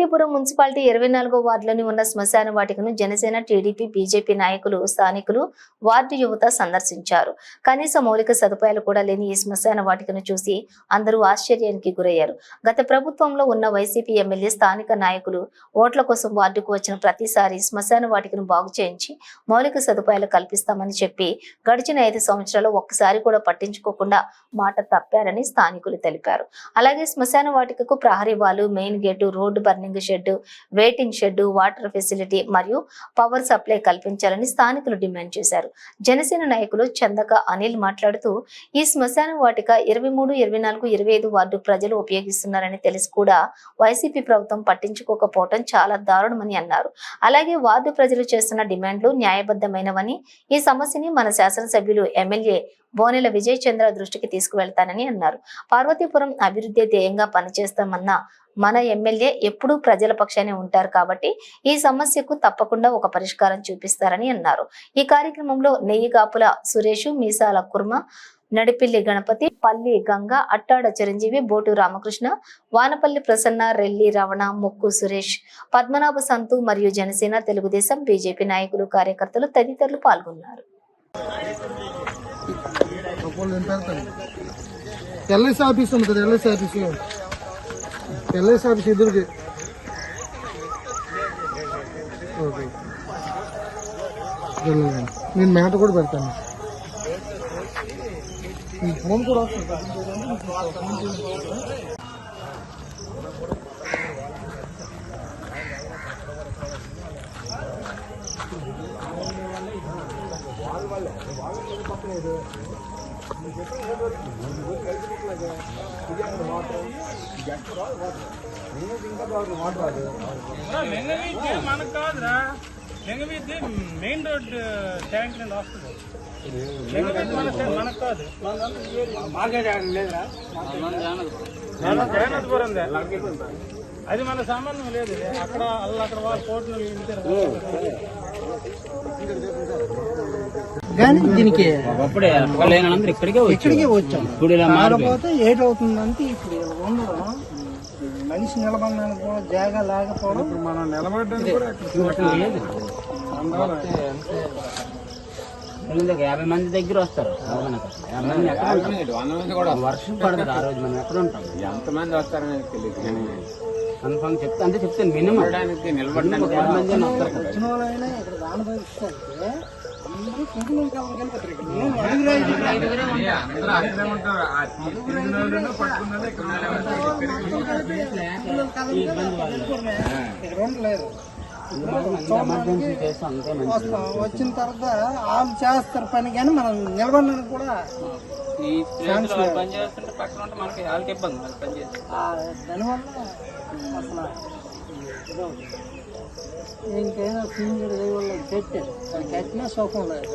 Parvathipuram municipality 24వ వార్డులోని ఉన్న శ్మశాన వాటికను Janasena, TDP, BJP నాయకులు, స్థానికులు, వార్డు యువత సందర్శించారు. కనీస మౌలిక సదుపాయాలు కూడా లేని ఈ శ్మశాన వాటికను చూసి అందరూ ఆశ్చర్యానికి గురయ్యారు. గత ప్రభుత్వంలో ఉన్న వైసీపీ ఎమ్మెల్యే, స్థానిక నాయకులు ఓట్ల కోసం వార్డుకు వచ్చిన ప్రతిసారి శ్మశాన వాటికను బాగు చేయించి మౌలిక సదుపాయాలు కల్పిస్తామని చెప్పి గడిచిన 5 సంవత్సరాలు ఒక్కసారి కూడా పట్టించుకోకుండా మాట తప్పారని స్థానికులు తెలిపారు. అలాగే శ్మశాన వాటికకు ప్రహరీ వాలు, main gate, road burning shed, waiting shed, water facility మరియు పవర్ సప్లై కల్పించాలని స్థానికులు డిమాండ్ చేశారు. జనసేన నాయకులు చందక అనిల్ మాట్లాడుతూ ఈ శ్మశాన వాటిక 23, 24, 25 వార్డు ప్రజలు ఉపయోగిస్తున్నారని తెలిసి కూడా వైసీపీ ప్రభుత్వం పట్టించుకోకపోవడం చాలా దారుణమని అన్నారు. అలాగే వార్డు ప్రజలు చేస్తున్న డిమాండ్లు న్యాయబద్ధమైనవని, ఈ సమస్యని మన శాసనసభ్యులు, ఎమ్మెల్యే బోనెల విజయ్ చంద్ర దృష్టికి తీసుకువెళ్తానని అన్నారు. పార్వతీపురం అభివృద్ధి ధ్యేయంగా పనిచేస్తామన్న మన ఎమ్మెల్యే ఎప్పుడూ ప్రజల పక్షానే ఉంటారు కాబట్టి ఈ సమస్యకు తప్పకుండా ఒక పరిష్కారం చూపిస్తారని అన్నారు. ఈ కార్యక్రమంలో నెయ్యిగాపుల సురేష్, మీసాల కుర్మ, నడిపిల్లి గణపతి, పల్లి గంగ, అట్టాడ చిరంజీవి, బోటు రామకృష్ణ, వానపల్లి ప్రసన్న, రెల్లి రమణ, ముక్కు సురేష్, పద్మనాభ సంతు మరియు జనసేన, తెలుగుదేశం, బీజేపీ నాయకులు, కార్యకర్తలు తదితరులు పాల్గొన్నారు. ఎల్ఐసి ఆఫీస్ ఉంది కదా, ఎల్ఐసి ఆఫీస్ ఎదురుకి. ఓకే, నేను మ్యాట కూడా పెడతాను. ఫోన్ కూడా మనకు కాదురా, మెయిన్ రోడ్ ట్యాంక్ నుండి వస్తుంది. మనకు కాదు, జగన్నాథపురం అది మన సంబంధం లేదు. అక్కడ వాళ్ళ కోర్టులు కానీ దీనికి ఇక్కడికే వచ్చాం. మారిపోతే ఏటవుతుందంటే ఇప్పుడు ఉండడం మనిషి నిలబడడానికి కూడా జాగా లేకపోవడం. ఇప్పుడు మనం నిలబడడానికి 50 మంది దగ్గర వస్తారు. 50 మంది వర్షం పడదు ఆ రోజు. మనం ఎక్కడ ఉంటాం, ఎంతమంది వస్తారని తెలియదు. కన్ఫర్మ్ చెప్తాను మినిమం నిలబడడానికి 50 మంది వస్తారు కదా. వచ్చిన వాళ్ళైనా ఇక్కడ దానిపరిస్తే అందరూ వచ్చిన తర్వాత వాళ్ళు చేస్తారు పని, కానీ మనం నిలబడడానికి కూడా దానివల్ల అసలు ఇంకేదో సీనియర్ పెట్టారు, దానికి కట్టినా సుఖం లేదు.